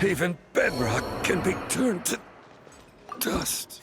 Even bedrock can be turned to dust.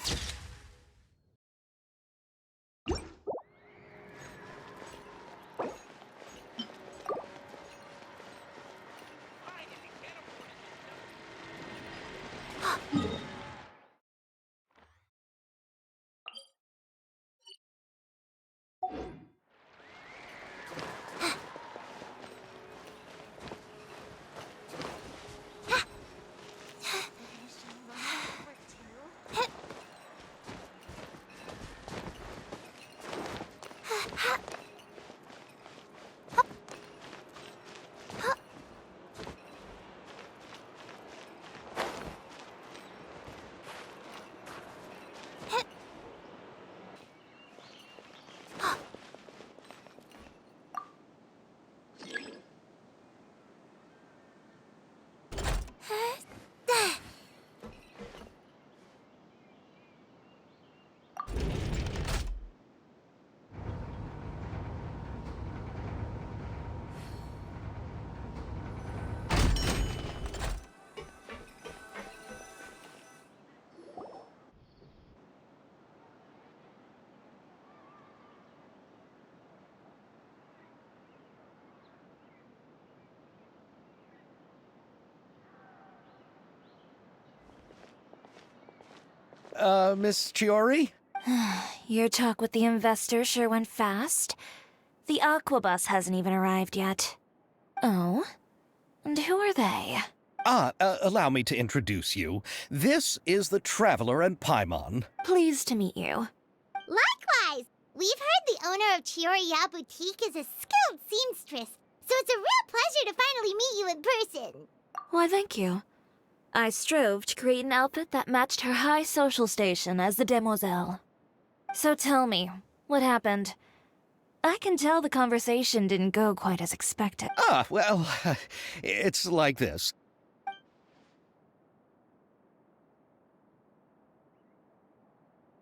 Miss Chiori? Your talk with the investor sure went fast. The Aquabus hasn't even arrived yet. Oh? And who are they? Allow me to introduce you. This is the Traveler and Paimon. Pleased to meet you. Likewise! We've heard the owner of Chioriya Boutique is a skilled seamstress, so it's a real pleasure to finally meet you in person. Why, thank you. I strove to create an outfit that matched her high social station as the demoiselle. So tell me, what happened? I can tell the conversation didn't go quite as expected. Well, it's like this.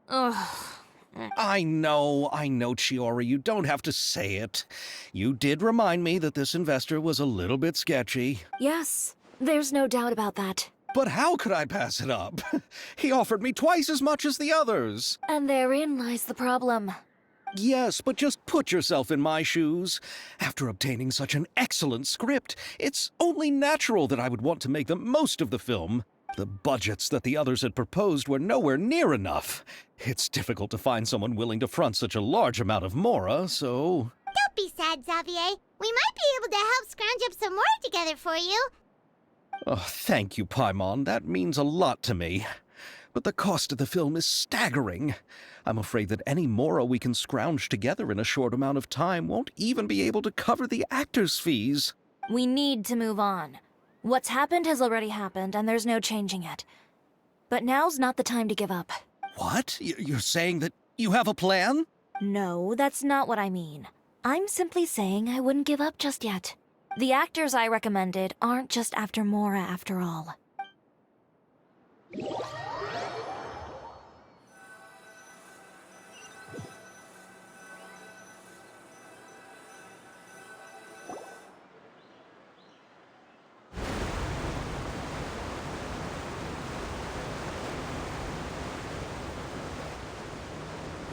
Ugh. I know, Chiori, you don't have to say it. You did remind me that this investor was a little bit sketchy. Yes, there's no doubt about that. But how could I pass it up? He offered me twice as much as the others. And therein lies the problem. Yes, but just put yourself in my shoes. After obtaining such an excellent script, it's only natural that I would want to make the most of the film. The budgets that the others had proposed were nowhere near enough. It's difficult to find someone willing to front such a large amount of mora, so... Don't be sad, Xavier. We might be able to help scrounge up some more together for you. Oh, thank you, Paimon. That means a lot to me. But the cost of the film is staggering. I'm afraid that any mora we can scrounge together in a short amount of time won't even be able to cover the actors' fees. We need to move on. What's happened has already happened, and there's no changing it. But now's not the time to give up. What? You're saying that you have a plan? No, that's not what I mean. I'm simply saying I wouldn't give up just yet. The actors I recommended aren't just after Mora after all.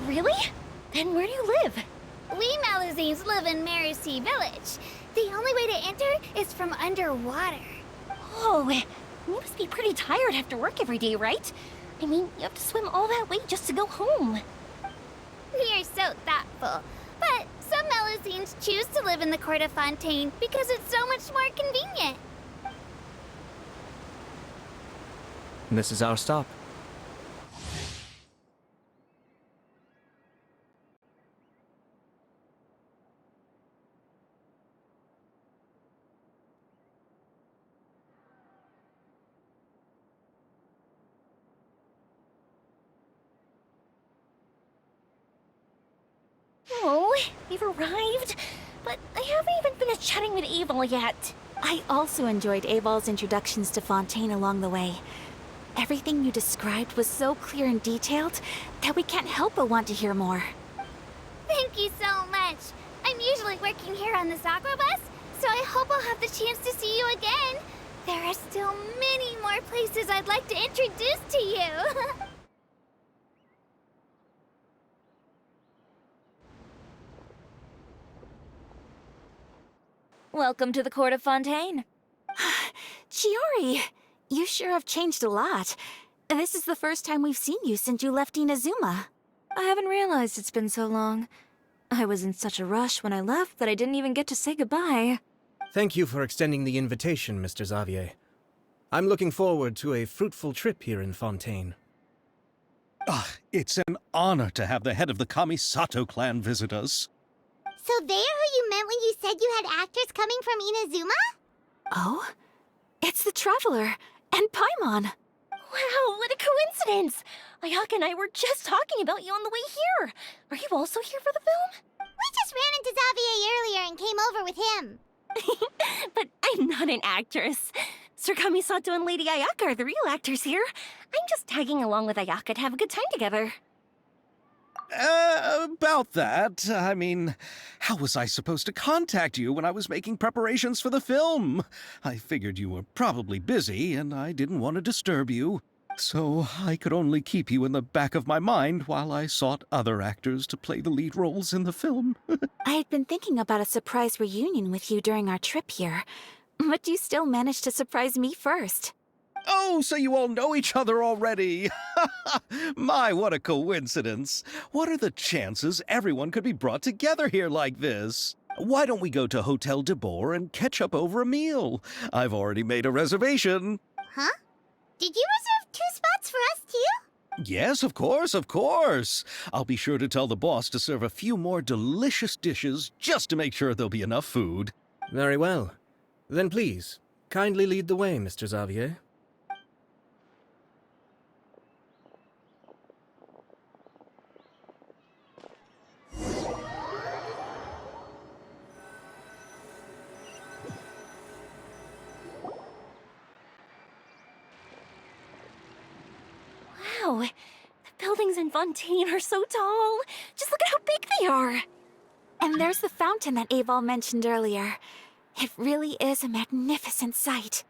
Really? And where do you live? We Malazines live in Marcy Village. The only way to enter is from underwater. Oh, you must be pretty tired after work every day, right? I mean, you have to swim all that way just to go home. We are so thoughtful. But some Malazines choose to live in the Court of Fontaine because it's so much more convenient. This is our stop. Oh, we've arrived, but I haven't even finished chatting with Abel yet. I also enjoyed Abel's introductions to Fontaine along the way. Everything you described was so clear and detailed that we can't help but want to hear more. Thank you so much. I'm usually working here on this aquabus, so I hope I'll have the chance to see you again. There are still many more places I'd like to introduce to you. Welcome to the court of Fontaine. Chiori, you sure have changed a lot. This is the first time we've seen you since you left Inazuma. I haven't realized it's been so long. I was in such a rush when I left that I didn't even get to say goodbye. Thank you for extending the invitation, Mr. Xavier. I'm looking forward to a fruitful trip here in Fontaine. It's an honor to have the head of the Kamisato clan visit us. So they're who you meant when you said you had actors coming from Inazuma? Oh? It's the Traveler and Paimon. Wow, what a coincidence! Ayaka and I were just talking about you on the way here. Are you also here for the film? We just ran into Xavier earlier and came over with him. But I'm not an actress. Sir Kamisato and Lady Ayaka are the real actors here. I'm just tagging along with Ayaka to have a good time together. About that, I mean, how was I supposed to contact you when I was making preparations for the film? I figured you were probably busy, and I didn't want to disturb you. So I could only keep you in the back of my mind while I sought other actors to play the lead roles in the film. I had been thinking about a surprise reunion with you during our trip here, but you still managed to surprise me first. Oh, so you all know each other already! My, what a coincidence! What are the chances everyone could be brought together here like this? Why don't we go to Hotel de Boer and catch up over a meal? I've already made a reservation. Huh? Did you reserve 2 spots for us too? Yes, of course, of course. I'll be sure to tell the boss to serve a few more delicious dishes just to make sure there'll be enough food. Very well. Then please, kindly lead the way, Mr. Xavier. Wow, the buildings in Fontaine are so tall. Just look at how big they are. And there's the fountain that Aval mentioned earlier. It really is a magnificent sight.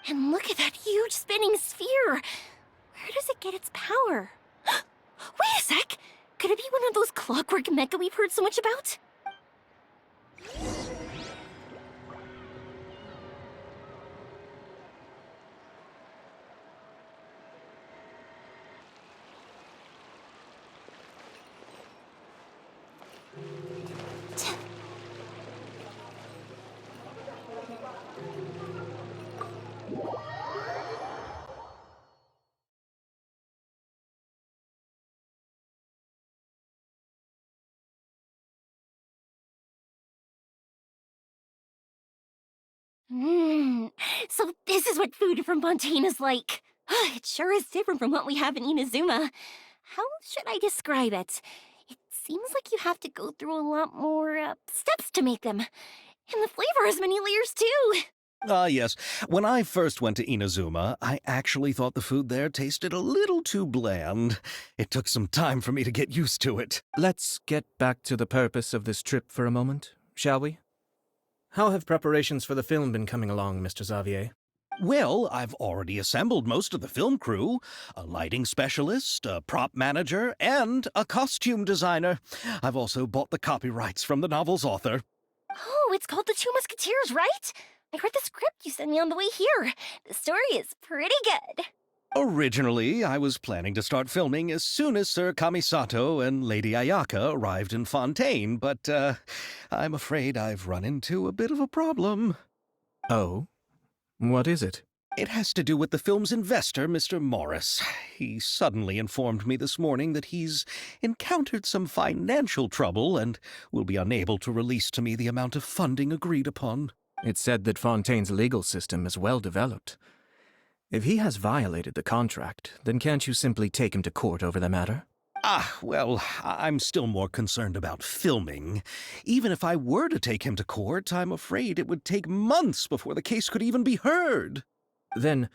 And look at that huge spinning sphere. Where does it get its power? Wait a sec! Could it be one of those clockwork mecha we've heard so much about? So this is what food from Fontaine is like. It sure is different from what we have in Inazuma. How should I describe it? It seems like you have to go through a lot more steps to make them. And the flavor has many layers too. Yes. When I first went to Inazuma, I actually thought the food there tasted a little too bland. It took some time for me to get used to it. Let's get back to the purpose of this trip for a moment, shall we? How have preparations for the film been coming along, Mr. Xavier? Well, I've already assembled most of the film crew. A lighting specialist, a prop manager, and a costume designer. I've also bought the copyrights from the novel's author. Oh, it's called The Two Musketeers, right? I read the script you sent me on the way here. The story is pretty good. Originally, I was planning to start filming as soon as Sir Kamisato and Lady Ayaka arrived in Fontaine, but I'm afraid I've run into a bit of a problem. Oh? What is it? It has to do with the film's investor, Mr. Morris. He suddenly informed me this morning that he's encountered some financial trouble and will be unable to release to me the amount of funding agreed upon. It's said that Fontaine's legal system is well developed. If he has violated the contract, then can't you simply take him to court over the matter? Well, I'm still more concerned about filming. Even if I were to take him to court, I'm afraid it would take months before the case could even be heard. Then,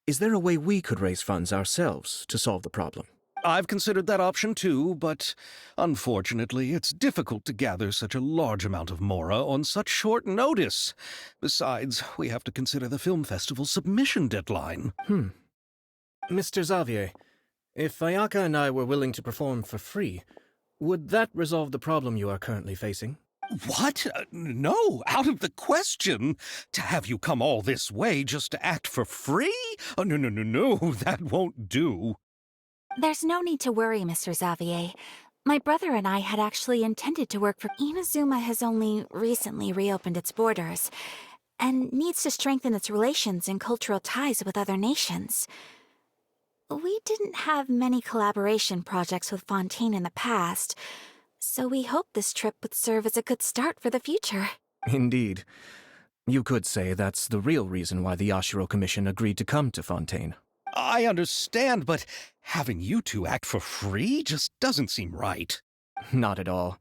is there a way we could raise funds ourselves to solve the problem? I've considered that option too, but unfortunately, it's difficult to gather such a large amount of mora on such short notice. Besides, we have to consider the film festival's submission deadline. Mr. Xavier, if Ayaka and I were willing to perform for free, would that resolve the problem you are currently facing? What? No, out of the question. To have you come all this way just to act for free? Oh, no, that won't do. There's no need to worry, Mr. Xavier. My brother and I had actually intended to work for Inazuma has only recently reopened its borders, and needs to strengthen its relations and cultural ties with other nations. We didn't have many collaboration projects with Fontaine in the past, so we hoped this trip would serve as a good start for the future. Indeed. You could say that's the real reason why the Yashiro Commission agreed to come to Fontaine. I understand, but having you two act for free just doesn't seem right. Not at all.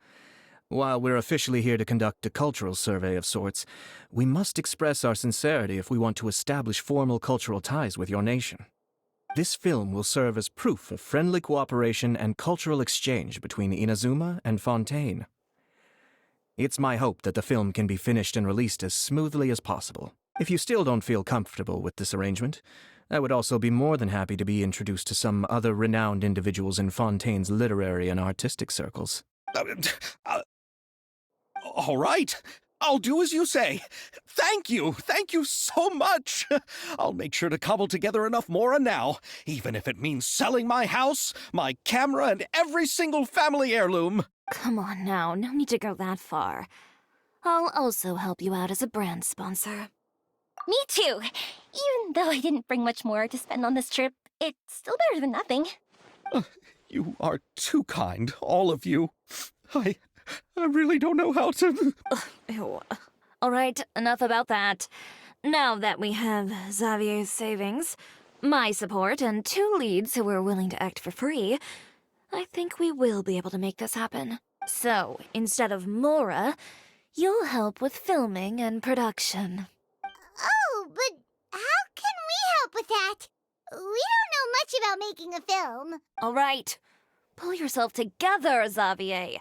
While we're officially here to conduct a cultural survey of sorts, we must express our sincerity if we want to establish formal cultural ties with your nation. This film will serve as proof of friendly cooperation and cultural exchange between Inazuma and Fontaine. It's my hope that the film can be finished and released as smoothly as possible. If you still don't feel comfortable with this arrangement, I would also be more than happy to be introduced to some other renowned individuals in Fontaine's literary and artistic circles. All right. I'll do as you say. Thank you so much. I'll make sure to cobble together enough mora now, even if it means selling my house, my camera, and every single family heirloom. Come on now, no need to go that far. I'll also help you out as a brand sponsor. Me too. Even though I didn't bring much more to spend on this trip, it's still better than nothing. You are too kind, all of you. I really don't know how to... Ew. All right, enough about that. Now that we have Xavier's savings, my support, and 2 leads who are willing to act for free, I think we will be able to make this happen. So, instead of Mora, you'll help with filming and production. Oh, but how can we help with that? We don't know much about making a film. All right, pull yourself together, Xavier.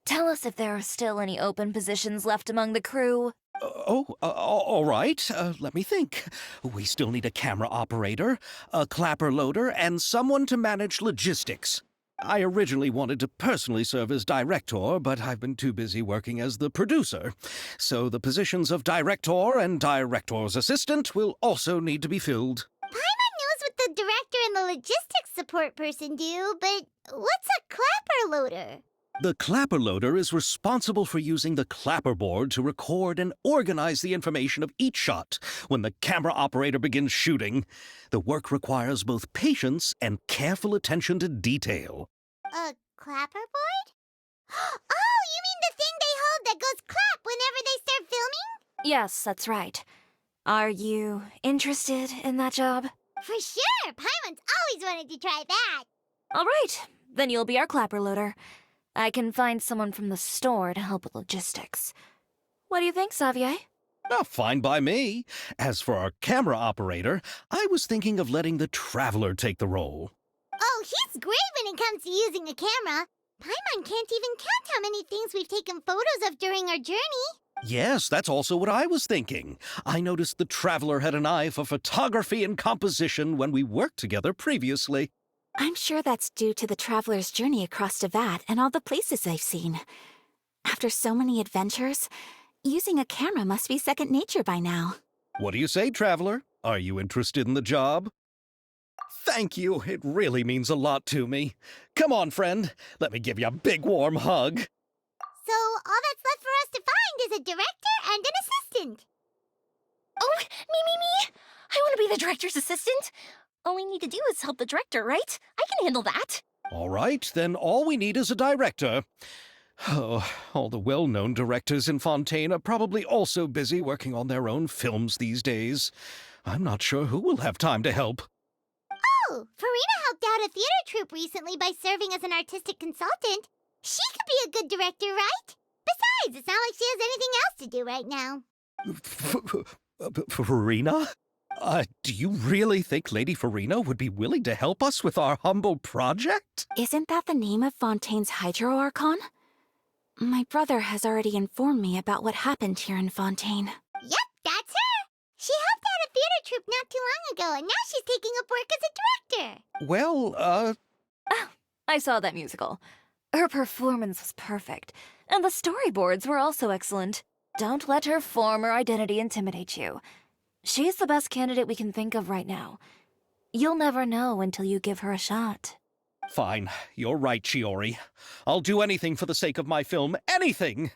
Tell us if there are still any open positions left among the crew. All right. Let me think. We still need a camera operator, a clapper loader, and someone to manage logistics. I originally wanted to personally serve as director, but I've been too busy working as the producer. So the positions of director and director's assistant will also need to be filled. Paimon knows what the director and the logistics support person do, but what's a clapper loader? The clapper loader is responsible for using the clapperboard to record and organize the information of each shot when the camera operator begins shooting. The work requires both patience and careful attention to detail. A clapperboard? Oh, you mean the thing they hold that goes clap whenever they start filming? Yes, that's right. Are you interested in that job? For sure! Paimon's always wanted to try that. All right, then you'll be our clapper loader. I can find someone from the store to help with logistics. What do you think, Xavier? Fine by me. As for our camera operator, I was thinking of letting the Traveler take the role. Oh, he's great when it comes to using a camera. Paimon can't even count how many things we've taken photos of during our journey. Yes, that's also what I was thinking. I noticed the Traveler had an eye for photography and composition when we worked together previously. I'm sure that's due to the traveler's journey across Devat and all the places they've seen. After so many adventures, using a camera must be second nature by now. What do you say, Traveler? Are you interested in the job? Thank you. It really means a lot to me. Come on, friend. Let me give you a big warm hug. So all that's left for us to find is a director and an assistant. Oh, me! I want to be the director's assistant. All we need to do is help the director, right? I can handle that. All right, then all we need is a director. Oh, all the well-known directors in Fontaine are probably also busy working on their own films these days. I'm not sure who will have time to help. Oh, Farina helped out a theater troupe recently by serving as an artistic consultant. She could be a good director, right? Besides, it's not like she has anything else to do right now. Farina? Do you really think Lady Farina would be willing to help us with our humble project? Isn't that the name of Fontaine's Hydro Archon? My brother has already informed me about what happened here in Fontaine. Yep, that's her. She helped out a theater troupe not too long ago, and now she's taking up work as a director. Well, I saw that musical. Her performance was perfect, and the storyboards were also excellent. Don't let her former identity intimidate you. She's the best candidate we can think of right now. You'll never know until you give her a shot. Fine. You're right, Chiori. I'll do anything for the sake of my film. Anything!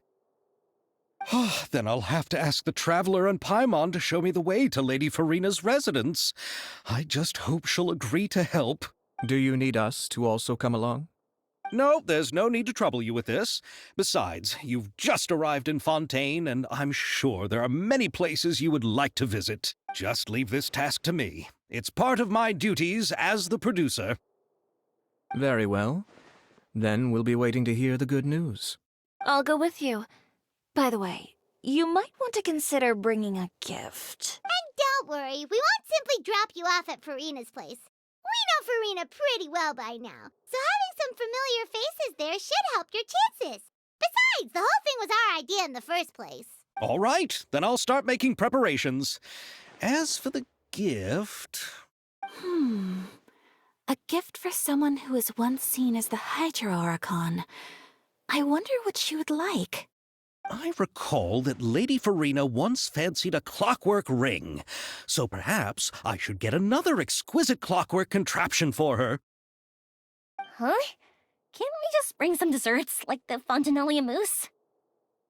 Then I'll have to ask the Traveler and Paimon to show me the way to Lady Farina's residence. I just hope she'll agree to help. Do you need us to also come along? No, there's no need to trouble you with this. Besides, you've just arrived in Fontaine, and I'm sure there are many places you would like to visit. Just leave this task to me. It's part of my duties as the producer. Very well. Then we'll be waiting to hear the good news. I'll go with you. By the way, you might want to consider bringing a gift. And don't worry, we won't simply drop you off at Farina's place. We know Farina pretty well by now, so having some familiar faces there should help your chances. Besides, the whole thing was our idea in the first place. All right, then I'll start making preparations. As for the gift... A gift for someone who was once seen as the Hydro Archon. I wonder what she would like. I recall that Lady Farina once fancied a clockwork ring, so perhaps I should get another exquisite clockwork contraption for her. Huh? Can't we just bring some desserts, like the Fontanelia mousse?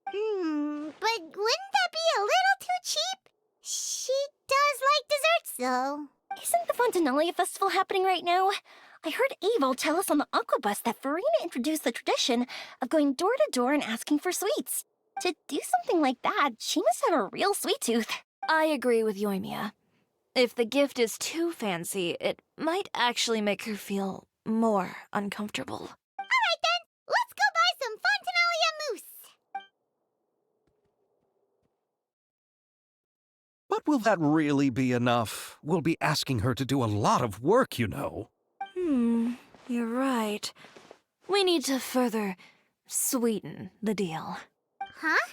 But wouldn't that be a little too cheap? She does like desserts, though. Isn't the Fontanelia Festival happening right now? I heard Abel tell us on the Aquabus that Farina introduced the tradition of going door to door and asking for sweets. To do something like that, she must have a real sweet tooth. I agree with Yoimiya. If the gift is too fancy, it might actually make her feel more uncomfortable. All right, then. Let's go buy some Fontanelia mousse. But will that really be enough? We'll be asking her to do a lot of work, you know. You're right. We need to further sweeten the deal. Huh?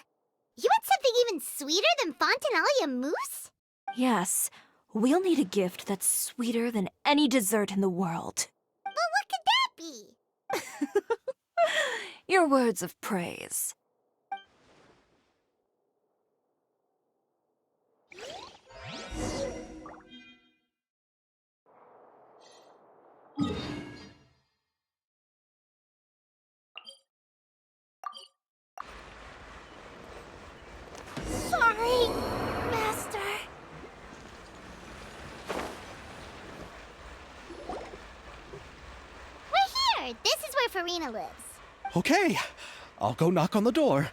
You want something even sweeter than Fontanelia mousse? Yes, we'll need a gift that's sweeter than any dessert in the world. But what could that be? Your words of praise. Sorry, Master. We're here. This is where Farina lives. Okay, I'll go knock on the door.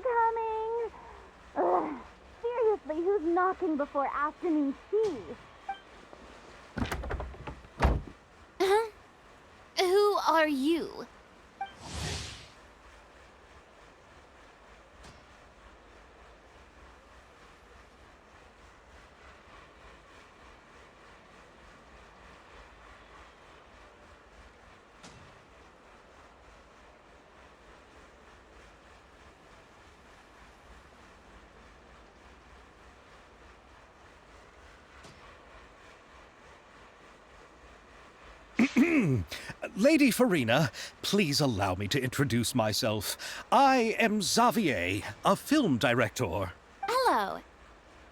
Coming. Seriously, who's knocking before afternoon tea? Who are you? Lady Farina, please allow me to introduce myself. I am Xavier, a film director. Hello.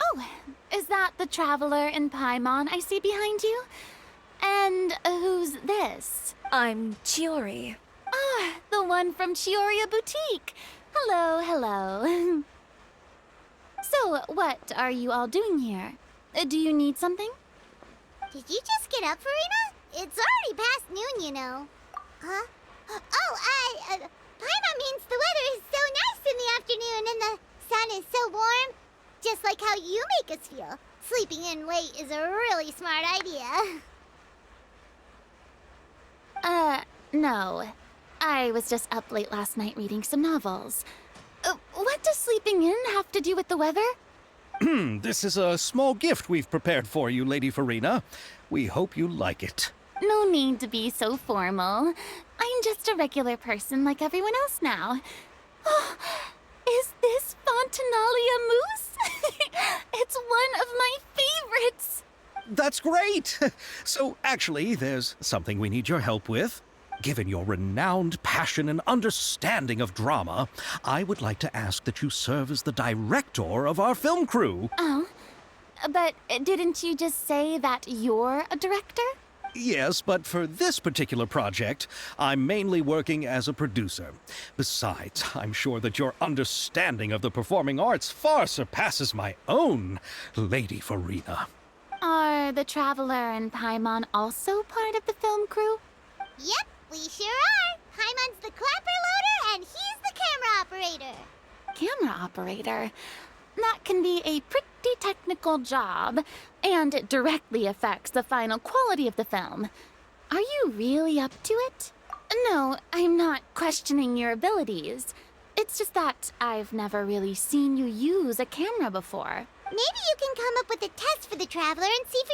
Oh, is that the Traveler and Paimon I see behind you? And who's this? I'm Chiori. Ah, the one from Chioria Boutique. Hello, hello. So, what are you all doing here? Do you need something? Did you just get up, Farina? It's already past noon, you know. Huh? Oh, Paimon means the weather is so nice in the afternoon and the sun is so warm. Just like how you make us feel. Sleeping in late is a really smart idea. No. I was just up late last night reading some novels. What does sleeping in have to do with the weather? This is a small gift we've prepared for you, Lady Farina. We hope you like it. No need to be so formal. I'm just a regular person like everyone else now. Oh, is this Fontinalia mousse? It's one of my favorites. That's great! So, actually, there's something we need your help with. Given your renowned passion and understanding of drama, I would like to ask that you serve as the director of our film crew. Oh, but didn't you just say that you're a director? Yes, but for this particular project, I'm mainly working as a producer. Besides, I'm sure that your understanding of the performing arts far surpasses my own, Lady Farina. Are the Traveler and Paimon also part of the film crew? Yep, we sure are. Paimon's the clapper loader and he's the camera operator. Camera operator? That can be a pretty technical job, and it directly affects the final quality of the film. Are you really up to it? No, I'm not questioning your abilities. It's just that I've never really seen you use a camera before. Maybe you can come up with a test for the Traveler and see for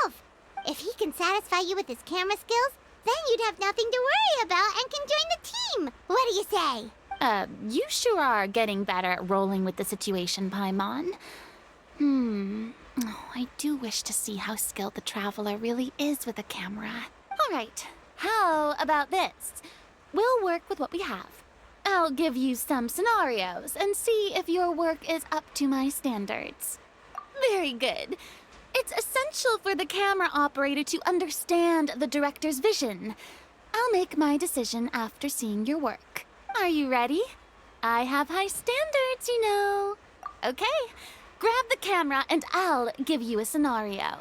yourself. If he can satisfy you with his camera skills, then you'd have nothing to worry about and can join the team. What do you say? You sure are getting better at rolling with the situation, Paimon. Oh, I do wish to see how skilled the Traveler really is with a camera. All right, how about this? We'll work with what we have. I'll give you some scenarios and see if your work is up to my standards. Very good. It's essential for the camera operator to understand the director's vision. I'll make my decision after seeing your work. Are you ready? I have high standards, you know. Okay, grab the camera and I'll give you a scenario.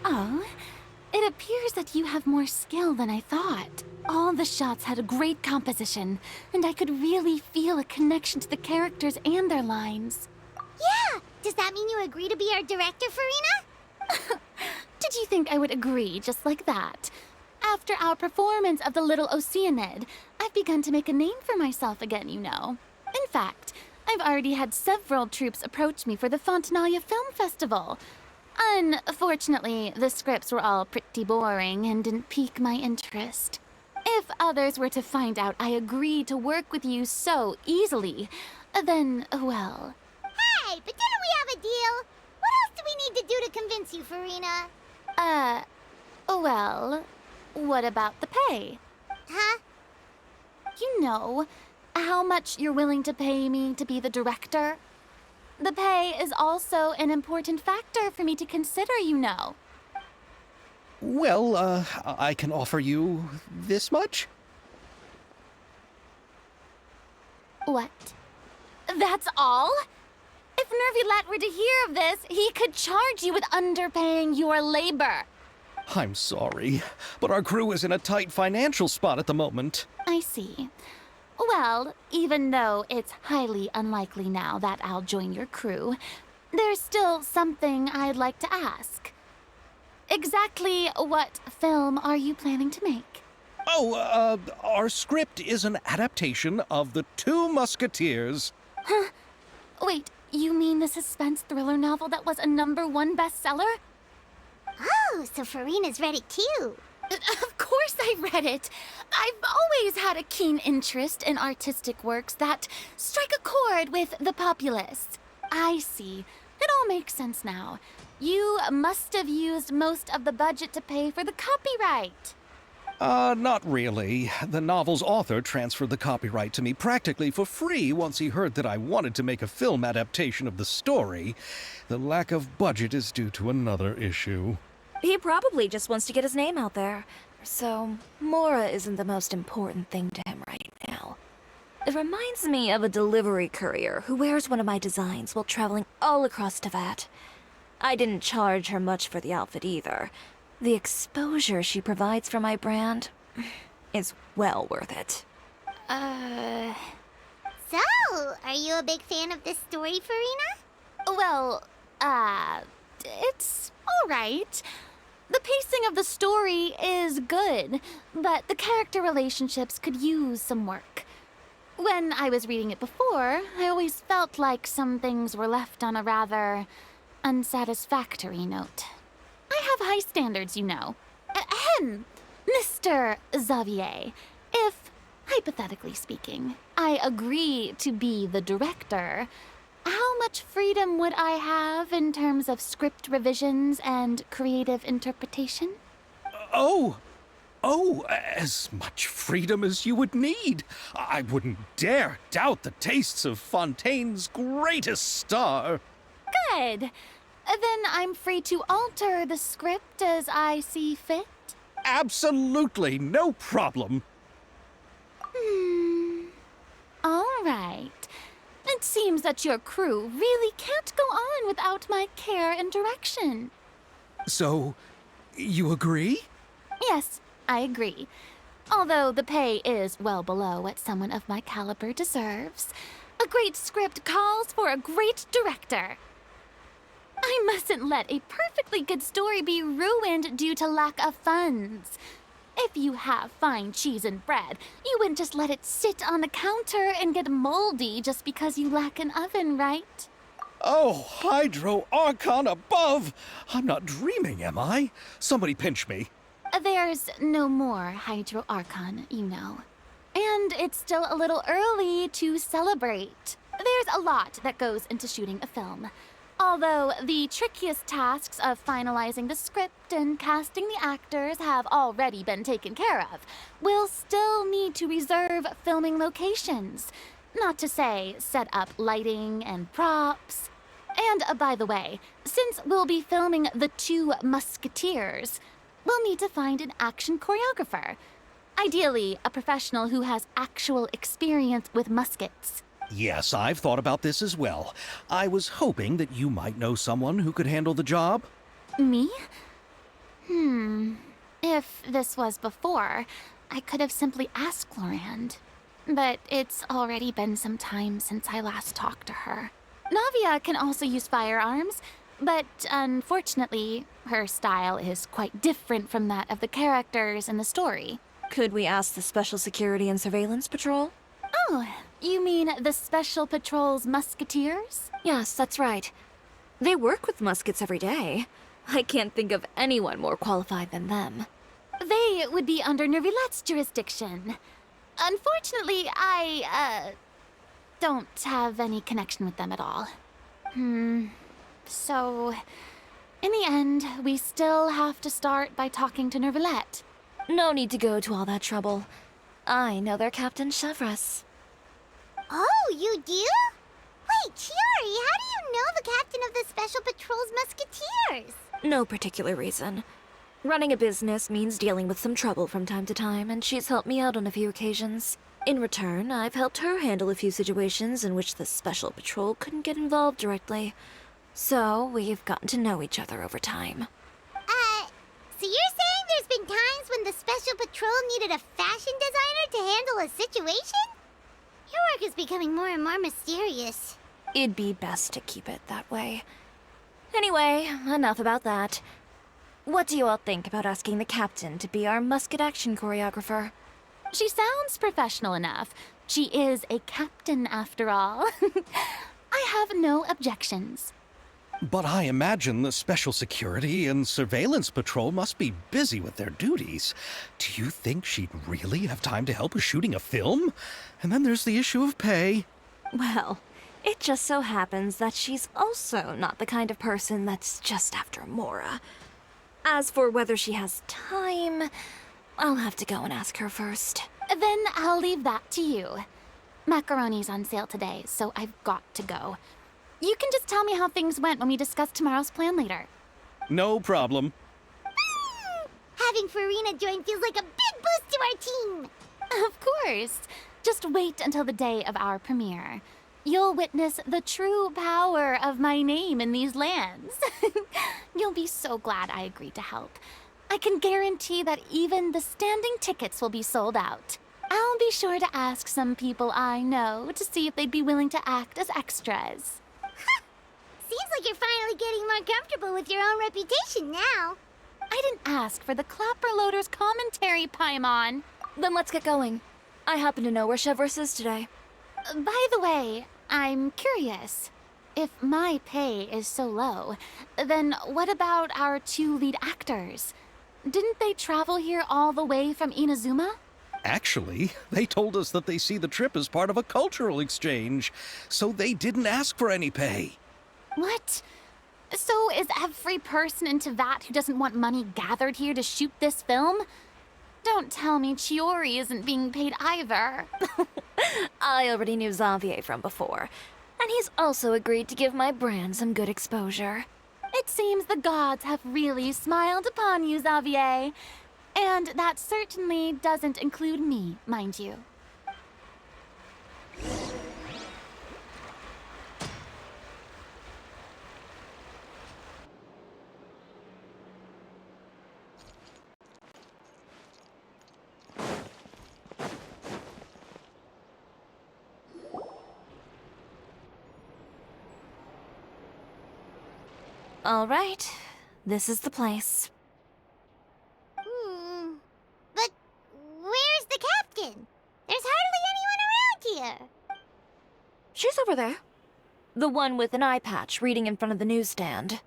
Oh, it appears that you have more skill than I thought. All the shots had a great composition, and I could really feel a connection to the characters and their lines. Yeah! Does that mean you agree to be our director, Farina? Did you think I would agree just like that? After our performance of the Little Oceanid, I've begun to make a name for myself again, you know. In fact, I've already had several troops approach me for the Fontanalia Film Festival. Unfortunately, the scripts were all pretty boring and didn't pique my interest. If others were to find out I agreed to work with you so easily, then, well... Hey, but didn't we have a deal? What else do we need to do to convince you, Farina? Well, what about the pay? Huh? You know, how much you're willing to pay me to be the director? The pay is also an important factor for me to consider, you know. Well, I can offer you this much? What? That's all? If Nervilat were to hear of this, he could charge you with underpaying your labor. I'm sorry, but our crew is in a tight financial spot at the moment. I see. Well, even though it's highly unlikely now that I'll join your crew, there's still something I'd like to ask. Exactly what film are you planning to make? Oh, our script is an adaptation of The Two Musketeers. Huh? Wait, you mean the suspense thriller novel that was a #1 bestseller? Oh, so Farina's read it too. Of course I read it. I've always had a keen interest in artistic works that strike a chord with the populace. I see. It all makes sense now. You must have used most of the budget to pay for the copyright. Not really. The novel's author transferred the copyright to me practically for free once he heard that I wanted to make a film adaptation of the story. The lack of budget is due to another issue. He probably just wants to get his name out there. So, Mora isn't the most important thing to him right now. It reminds me of a delivery courier who wears one of my designs while traveling all across Teyvat. I didn't charge her much for the outfit either. The exposure she provides for my brand is well worth it. So, are you a big fan of this story, Farina? Well, it's all right. The pacing of the story is good, but the character relationships could use some work. When I was reading it before, I always felt like some things were left on a rather unsatisfactory note. I have high standards, you know. Ahem, Mr. Xavier. If, hypothetically speaking, I agree to be the director, how much freedom would I have in terms of script revisions and creative interpretation? Oh, as much freedom as you would need. I wouldn't dare doubt the tastes of Fontaine's greatest star. Good. Then I'm free to alter the script as I see fit? Absolutely, no problem. All right. It seems that your crew really can't go on without my care and direction. So, you agree? Yes, I agree. Although the pay is well below what someone of my caliber deserves. A great script calls for a great director. I mustn't let a perfectly good story be ruined due to lack of funds. If you have fine cheese and bread, you wouldn't just let it sit on the counter and get moldy just because you lack an oven, right? Oh, Hydro Archon above! I'm not dreaming, am I? Somebody pinch me. There's no more Hydro Archon, you know. And it's still a little early to celebrate. There's a lot that goes into shooting a film. Although the trickiest tasks of finalizing the script and casting the actors have already been taken care of, we'll still need to reserve filming locations. Not to say set up lighting and props. And by the way, since we'll be filming The Two Musketeers, we'll need to find an action choreographer. Ideally, a professional who has actual experience with muskets. Yes, I've thought about this as well. I was hoping that you might know someone who could handle the job. Me? If this was before, I could have simply asked Glorand. But it's already been some time since I last talked to her. Navia can also use firearms. But unfortunately, her style is quite different from that of the characters in the story. Could we ask the Special Security and Surveillance Patrol? Oh, you mean the Special Patrol's musketeers? Yes, that's right. They work with muskets every day. I can't think of anyone more qualified than them. They would be under Nervilette's jurisdiction. Unfortunately, I don't have any connection with them at all. So, in the end, we still have to start by talking to Nervilette. No need to go to all that trouble. I know their Captain Chevres. Oh, you do? Wait, Chiori, how do you know the captain of the Special Patrol's musketeers? No particular reason. Running a business means dealing with some trouble from time to time, and she's helped me out on a few occasions. In return, I've helped her handle a few situations in which the Special Patrol couldn't get involved directly. So, we've gotten to know each other over time. So you're saying there's been times when the Special Patrol needed a fashion designer to handle a situation? Your work is becoming more and more mysterious. It'd be best to keep it that way. Anyway, enough about that. What do you all think about asking the captain to be our musket action choreographer? She sounds professional enough. She is a captain, after all. I have no objections. But I imagine the Special Security and Surveillance Patrol must be busy with their duties. Do you think she'd really have time to help with shooting a film? And then there's the issue of pay. Well, it just so happens that she's also not the kind of person that's just after Mora. As for whether she has time, I'll have to go and ask her first. Then I'll leave that to you. Macaroni's on sale today, so I've got to go. You can just tell me how things went when we discuss tomorrow's plan later. No problem. Having Farina join feels like a big boost to our team. Of course. Just wait until the day of our premiere. You'll witness the true power of my name in these lands. You'll be so glad I agreed to help. I can guarantee that even the standing tickets will be sold out. I'll be sure to ask some people I know to see if they'd be willing to act as extras. Seems like you're finally getting more comfortable with your own reputation now. I didn't ask for the Clapper Loader's commentary, Paimon. Then let's get going. I happen to know where Chevres is today. By the way, I'm curious. If my pay is so low, then what about our two lead actors? Didn't they travel here all the way from Inazuma? Actually, they told us that they see the trip as part of a cultural exchange, so they didn't ask for any pay. What? So is every person in Tevat who doesn't want money gathered here to shoot this film? Don't tell me Chiori isn't being paid either. I already knew Xavier from before, and he's also agreed to give my brand some good exposure. It seems the gods have really smiled upon you, Xavier. And that certainly doesn't include me, mind you. All right, this is the place. But where's the captain? There's hardly anyone around here. She's over there. The one with an eye patch reading in front of the newsstand.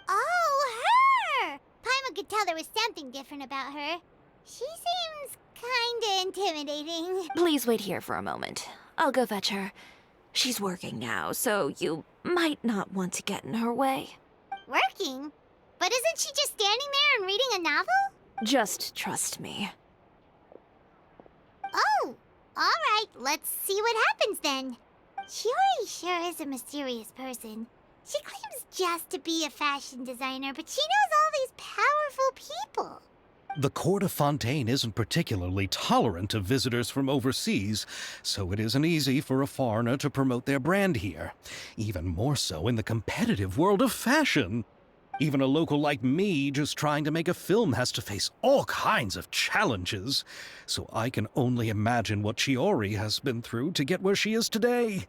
Oh, her! Paimon could tell there was something different about her. She seems kinda intimidating. Please wait here for a moment. I'll go fetch her. She's working now, so you might not want to get in her way. Working? But isn't she just standing there and reading a novel? Just trust me. Oh, alright, let's see what happens then. Chiori sure is a mysterious person. She claims just to be a fashion designer, but she knows all these powerful people. The court of Fontaine isn't particularly tolerant of visitors from overseas, so it isn't easy for a foreigner to promote their brand here. Even more so in the competitive world of fashion. Even a local like me just trying to make a film has to face all kinds of challenges. So I can only imagine what Chiori has been through to get where she is today.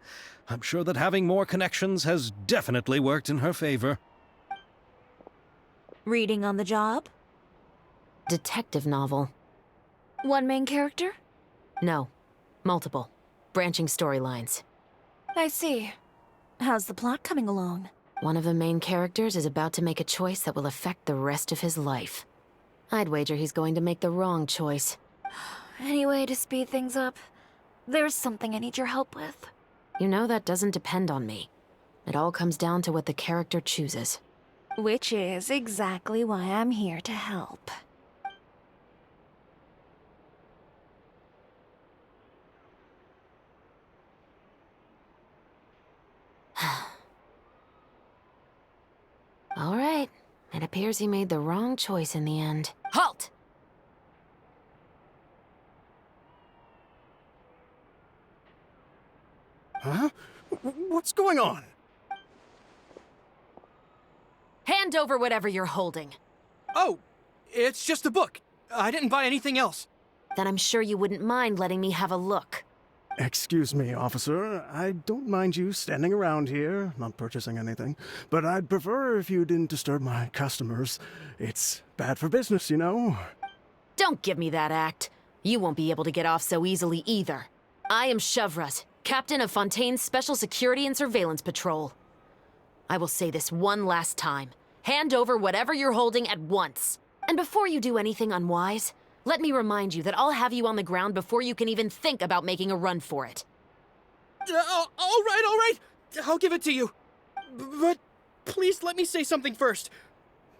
I'm sure that having more connections has definitely worked in her favor. Reading on the job? Detective novel. One main character? No. Multiple. Branching storylines. I see. How's the plot coming along? One of the main characters is about to make a choice that will affect the rest of his life. I'd wager he's going to make the wrong choice. Any way to speed things up? There's something I need your help with. You know that doesn't depend on me. It all comes down to what the character chooses. Which is exactly why I'm here to help. All right. It appears he made the wrong choice in the end. Halt! Huh? What's going on? Hand over whatever you're holding. Oh, it's just a book. I didn't buy anything else. Then I'm sure you wouldn't mind letting me have a look. Excuse me, officer. I don't mind you standing around here, not purchasing anything, but I'd prefer if you didn't disturb my customers. It's bad for business, you know. Don't give me that act. You won't be able to get off so easily either. I am Chevras, captain of Fontaine's Special Security and Surveillance Patrol. I will say this one last time. Hand over whatever you're holding at once. And before you do anything unwise, let me remind you that I'll have you on the ground before you can even think about making a run for it. All right. I'll give it to you. But please let me say something first.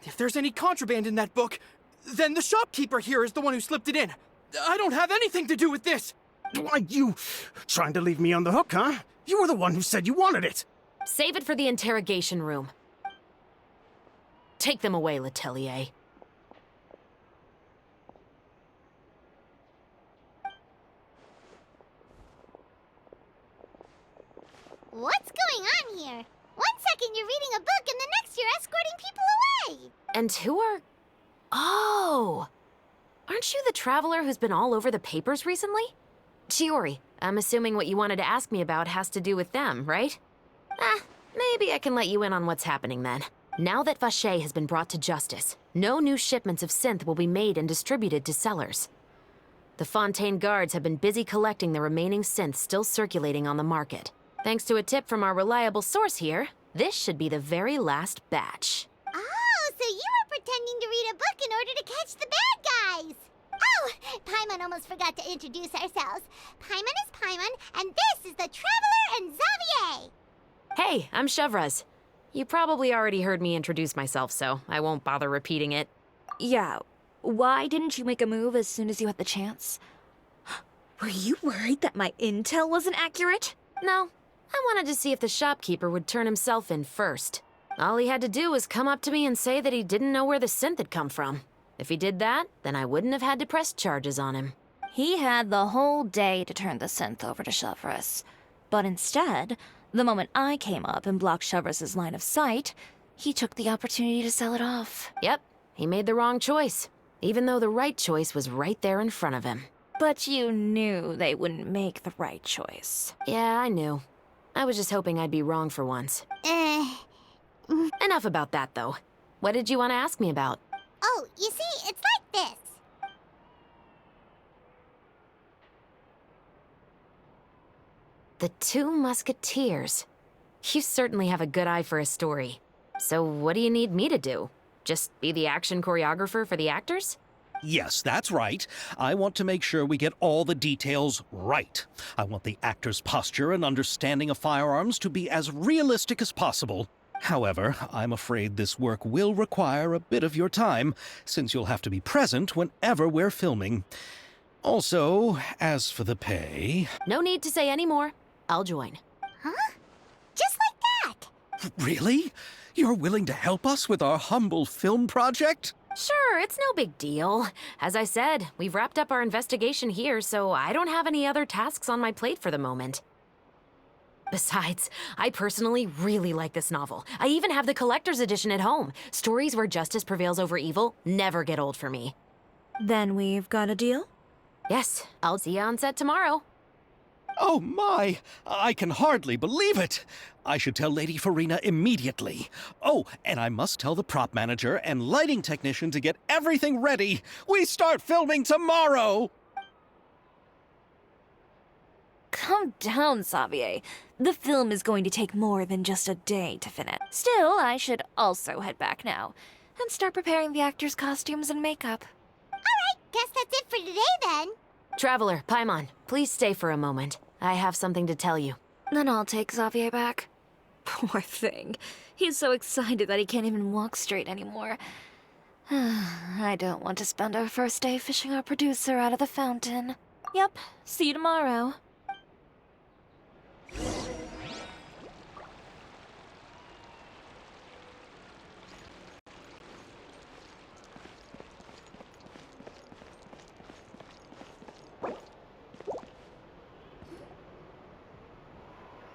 If there's any contraband in that book, then the shopkeeper here is the one who slipped it in. I don't have anything to do with this. Why, you trying to leave me on the hook, huh? You were the one who said you wanted it. Save it for the interrogation room. Take them away, Letellier. What's going on here? One second you're reading a book and the next you're escorting people away. And who are... Oh! Aren't you the traveler who's been all over the papers recently? Chiori, I'm assuming what you wanted to ask me about has to do with them, right? Maybe I can let you in on what's happening then. Now that Vacher has been brought to justice, no new shipments of synth will be made and distributed to sellers. The Fontaine guards have been busy collecting the remaining synths still circulating on the market. Thanks to a tip from our reliable source here, this should be the very last batch. Oh, so you were pretending to read a book in order to catch the bad guys. Oh, Paimon almost forgot to introduce ourselves. Paimon is Paimon, and this is the Traveler and Xavier. Hey, I'm Chevras. You probably already heard me introduce myself, so I won't bother repeating it. Yeah, why didn't you make a move as soon as you had the chance? Were you worried that my intel wasn't accurate? No, I wanted to see if the shopkeeper would turn himself in first. All he had to do was come up to me and say that he didn't know where the synth had come from. If he did that, then I wouldn't have had to press charges on him. He had the whole day to turn the synth over to Chevras. But instead, the moment I came up and blocked Chevras' line of sight, he took the opportunity to sell it off. Yep, he made the wrong choice, even though the right choice was right there in front of him. But you knew they wouldn't make the right choice. Yeah, I knew. I was just hoping I'd be wrong for once. Enough about that, though. What did you want to ask me about? Oh, you see, it's like this. The Two Musketeers. You certainly have a good eye for a story. So what do you need me to do? Just be the action choreographer for the actors? Yes, that's right. I want to make sure we get all the details right. I want the actor's posture and understanding of firearms to be as realistic as possible. However, I'm afraid this work will require a bit of your time, since you'll have to be present whenever we're filming. Also, as for the pay... No need to say any more. I'll join. Huh? Just like that? Really? You're willing to help us with our humble film project? Sure, it's no big deal. As I said, we've wrapped up our investigation here, so I don't have any other tasks on my plate for the moment. Besides, I personally really like this novel. I even have the collector's edition at home. Stories where justice prevails over evil never get old for me. Then we've got a deal? Yes, I'll see you on set tomorrow. Oh my! I can hardly believe it! I should tell Lady Farina immediately. Oh, and I must tell the prop manager and lighting technician to get everything ready. We start filming tomorrow! Calm down, Xavier. The film is going to take more than just a day to finish. Still, I should also head back now and start preparing the actors' costumes and makeup. Alright, guess that's it for today then. Traveler, Paimon, please stay for a moment. I have something to tell you. Then I'll take Xavier back. Poor thing. He's so excited that he can't even walk straight anymore. I don't want to spend our first day fishing our producer out of the fountain. Yep, see you tomorrow.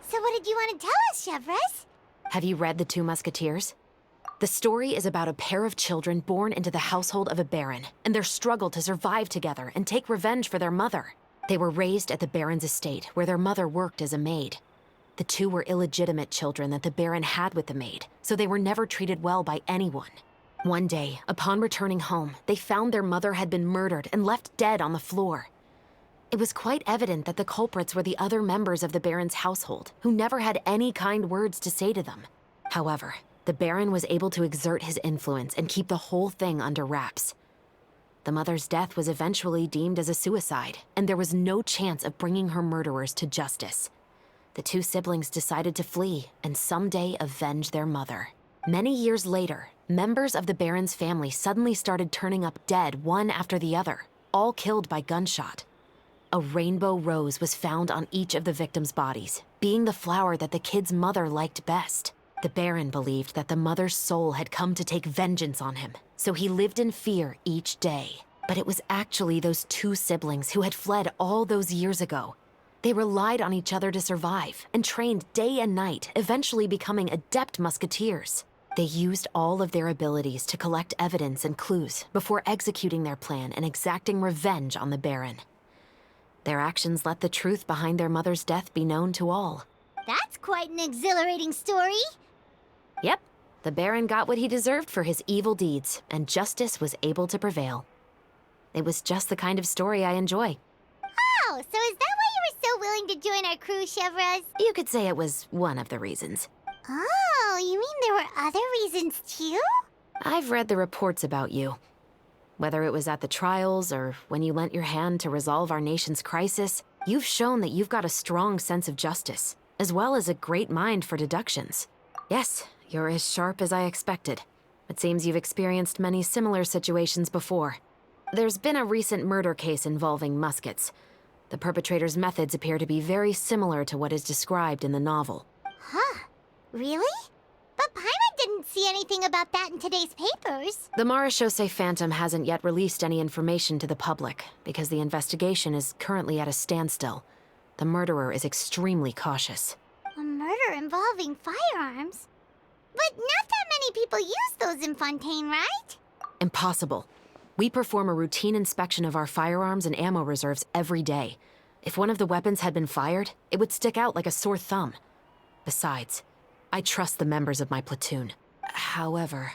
So what did you want to tell us, Chevres? Have you read The Two Musketeers? The story is about a pair of children born into the household of a baron, and their struggle to survive together and take revenge for their mother. They were raised at the baron's estate, where their mother worked as a maid. The two were illegitimate children that the baron had with the maid, so they were never treated well by anyone. One day, upon returning home, they found their mother had been murdered and left dead on the floor. It was quite evident that the culprits were the other members of the baron's household, who never had any kind words to say to them. However, the baron was able to exert his influence and keep the whole thing under wraps. The mother's death was eventually deemed as a suicide, and there was no chance of bringing her murderers to justice. The two siblings decided to flee and someday avenge their mother. Many years later, members of the baron's family suddenly started turning up dead one after the other, all killed by gunshot. A rainbow rose was found on each of the victims' bodies, being the flower that the kid's mother liked best. The Baron believed that the mother's soul had come to take vengeance on him, so he lived in fear each day. But it was actually those two siblings who had fled all those years ago. They relied on each other to survive and trained day and night, eventually becoming adept musketeers. They used all of their abilities to collect evidence and clues before executing their plan and exacting revenge on the Baron. Their actions let the truth behind their mother's death be known to all. That's quite an exhilarating story. Yep, the Baron got what he deserved for his evil deeds, and justice was able to prevail. It was just the kind of story I enjoy. Oh, so is that why you were so willing to join our crew, Chevres? You could say it was one of the reasons. Oh, you mean there were other reasons too? I've read the reports about you. Whether it was at the trials or when you lent your hand to resolve our nation's crisis, you've shown that you've got a strong sense of justice, as well as a great mind for deductions. Yes, you're as sharp as I expected. It seems you've experienced many similar situations before. There's been a recent murder case involving muskets. The perpetrator's methods appear to be very similar to what is described in the novel. Huh. Really? But Paimon didn't see anything about that in today's papers. The Marechaussee Phantom hasn't yet released any information to the public because the investigation is currently at a standstill. The murderer is extremely cautious. A murder involving firearms? But not that many people use those in Fontaine, right? Impossible. We perform a routine inspection of our firearms and ammo reserves every day. If one of the weapons had been fired, it would stick out like a sore thumb. Besides, I trust the members of my platoon. However...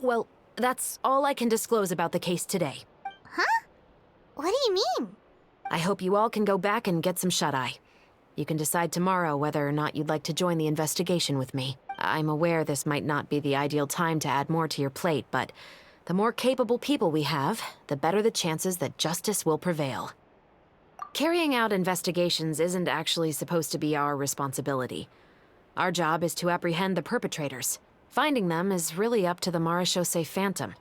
Well, that's all I can disclose about the case today. Huh? What do you mean? I hope you all can go back and get some shut-eye. You can decide tomorrow whether or not you'd like to join the investigation with me. I'm aware this might not be the ideal time to add more to your plate, but the more capable people we have, the better the chances that justice will prevail. Carrying out investigations isn't actually supposed to be our responsibility. Our job is to apprehend the perpetrators. Finding them is really up to the Marechaussee Phantom.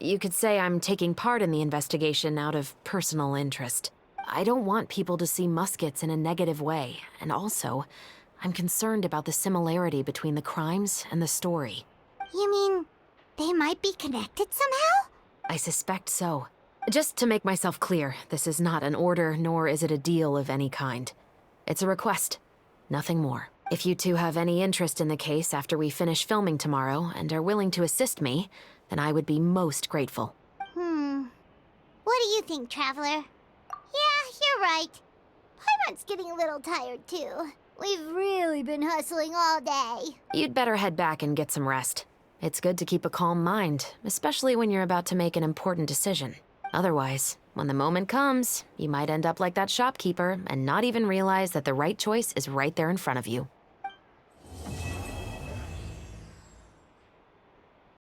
You could say I'm taking part in the investigation out of personal interest. I don't want people to see muskets in a negative way, and also, I'm concerned about the similarity between the crimes and the story. You mean they might be connected somehow? I suspect so. Just to make myself clear, this is not an order, nor is it a deal of any kind. It's a request, nothing more. If you two have any interest in the case after we finish filming tomorrow and are willing to assist me, then I would be most grateful. What do you think, Traveler? Yeah, you're right. Paimon's getting a little tired too. We've really been hustling all day. You'd better head back and get some rest. It's good to keep a calm mind, especially when you're about to make an important decision. Otherwise, when the moment comes, you might end up like that shopkeeper and not even realize that the right choice is right there in front of you.